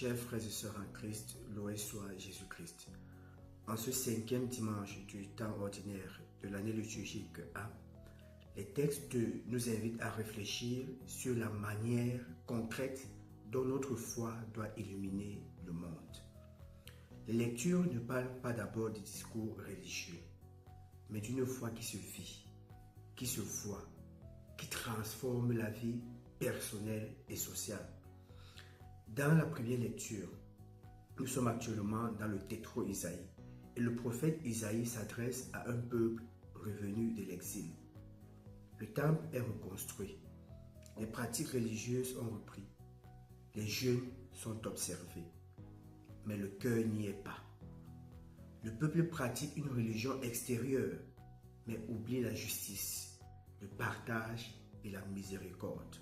Chers frères et sœurs en Christ, loué soit Jésus-Christ. En ce 5e dimanche du temps ordinaire de l'année liturgique A, les textes nous invitent à réfléchir sur la manière concrète dont notre foi doit illuminer le monde. Les lectures ne parlent pas d'abord des discours religieux, mais d'une foi qui se vit, qui se voit, qui transforme la vie personnelle et sociale. Dans la première lecture, nous sommes actuellement dans le Tétro Isaïe et le prophète Isaïe s'adresse à un peuple revenu de l'exil. Le temple est reconstruit, les pratiques religieuses ont repris, les jeûnes sont observés, mais le cœur n'y est pas. Le peuple pratique une religion extérieure, mais oublie la justice, le partage et la miséricorde.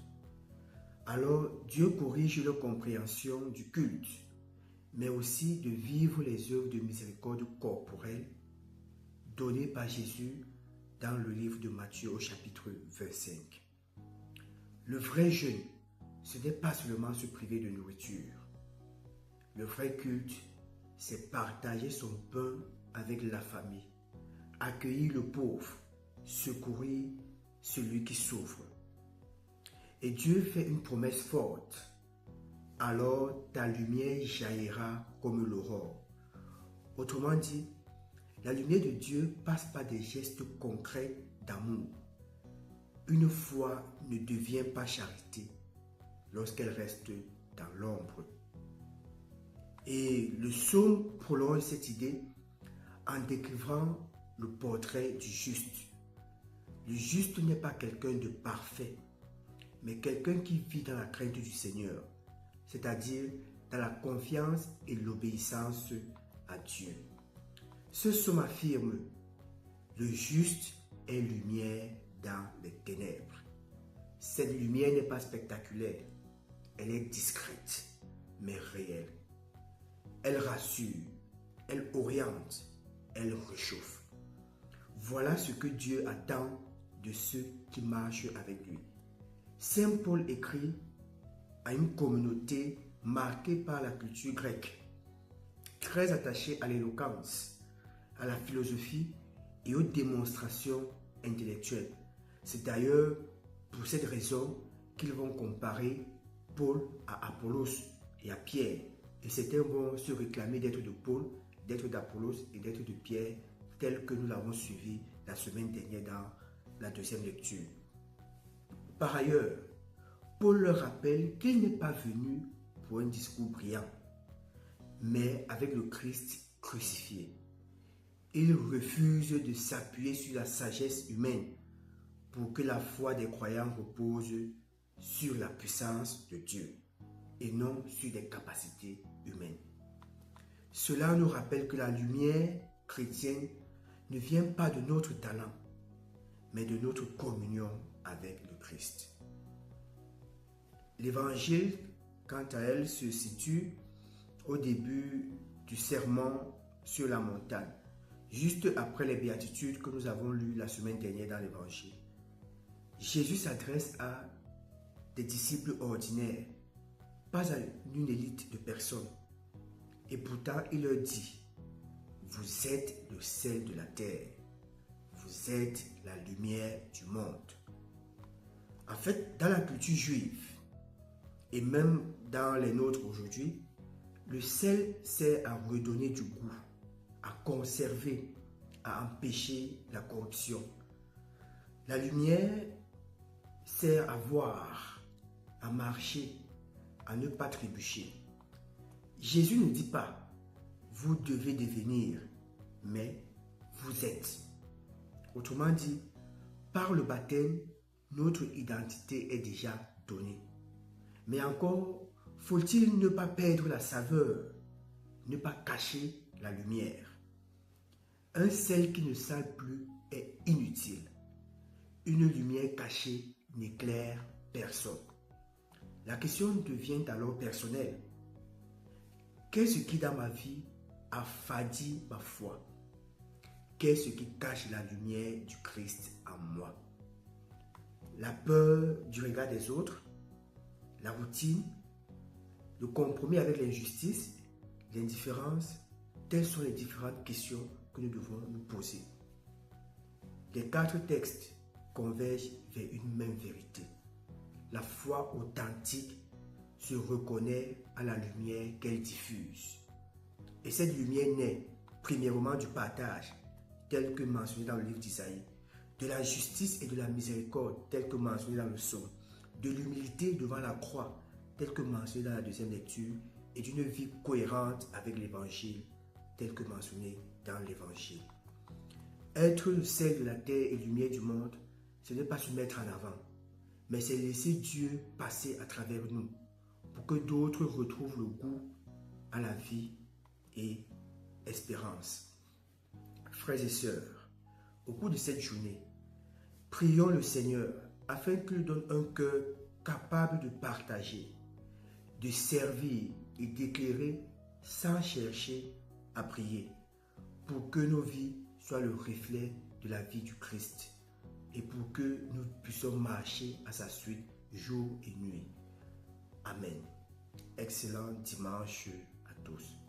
Alors Dieu corrige leur compréhension du culte, mais aussi de vivre les œuvres de miséricorde corporelle données par Jésus dans le livre de Matthieu au chapitre 25. Le vrai jeûne, ce n'est pas seulement se priver de nourriture. Le vrai culte, c'est partager son pain avec la famille, accueillir le pauvre, secourir celui qui souffre. Et Dieu fait une promesse forte. Alors ta lumière jaillira comme l'aurore. Autrement dit, la lumière de Dieu passe par des gestes concrets d'amour. Une foi ne devient pas charité lorsqu'elle reste dans l'ombre. Et le psaume prolonge cette idée en décrivant le portrait du juste. Le juste n'est pas quelqu'un de parfait, mais quelqu'un qui vit dans la crainte du Seigneur, c'est-à-dire dans la confiance et l'obéissance à Dieu. Ce psaume affirme, le juste est lumière dans les ténèbres. Cette lumière n'est pas spectaculaire, elle est discrète, mais réelle. Elle rassure, elle oriente, elle réchauffe. Voilà ce que Dieu attend de ceux qui marchent avec lui. Saint Paul écrit à une communauté marquée par la culture grecque, très attachée à l'éloquence, à la philosophie et aux démonstrations intellectuelles. C'est d'ailleurs pour cette raison qu'ils vont comparer Paul à Apollos et à Pierre. Et certains vont se réclamer d'être de Paul, d'être d'Apollos et d'être de Pierre, tel que nous l'avons suivi la semaine dernière dans la deuxième lecture. Par ailleurs, Paul leur rappelle qu'il n'est pas venu pour un discours brillant, mais avec le Christ crucifié. Il refuse de s'appuyer sur la sagesse humaine pour que la foi des croyants repose sur la puissance de Dieu et non sur des capacités humaines. Cela nous rappelle que la lumière chrétienne ne vient pas de notre talent, mais de notre communion avec le Christ. L'évangile, quant à elle, se situe au début du sermon sur la montagne, juste après les béatitudes que nous avons lues la semaine dernière dans l'évangile. Jésus s'adresse à des disciples ordinaires, pas à une élite de personnes. Et pourtant, il leur dit, vous êtes le sel de la terre, vous êtes la lumière du monde. En fait, dans la culture juive, et même dans les nôtres aujourd'hui, le sel sert à redonner du goût, à conserver, à empêcher la corruption. La lumière sert à voir, à marcher, à ne pas trébucher. Jésus ne dit pas, vous devez devenir, mais vous êtes. Autrement dit, par le baptême, notre identité est déjà donnée. Mais encore, faut-il ne pas perdre la saveur, ne pas cacher la lumière. Un sel qui ne sale plus est inutile. Une lumière cachée n'éclaire personne. La question devient alors personnelle. Qu'est-ce qui dans ma vie affadit ma foi? Qu'est-ce qui cache la lumière du Christ en moi? La peur du regard des autres, la routine, le compromis avec l'injustice, l'indifférence, telles sont les différentes questions que nous devons nous poser. Les 4 textes convergent vers une même vérité. La foi authentique se reconnaît à la lumière qu'elle diffuse. Et cette lumière naît premièrement du partage, tel que mentionné dans le livre d'Isaïe, de la justice et de la miséricorde, tel que mentionné dans le psaume, de l'humilité devant la croix, tel que mentionné dans la deuxième lecture, et d'une vie cohérente avec l'évangile, tel que mentionné dans l'évangile. Être le sel de la terre et lumière du monde, ce n'est pas se mettre en avant, mais c'est laisser Dieu passer à travers nous pour que d'autres retrouvent le goût à la vie et espérance. Frères et sœurs, au cours de cette journée, prions le Seigneur afin qu'il donne un cœur capable de partager, de servir et d'éclairer sans chercher à prier, pour que nos vies soient le reflet de la vie du Christ et pour que nous puissions marcher à sa suite jour et nuit. Amen. Excellent dimanche à tous.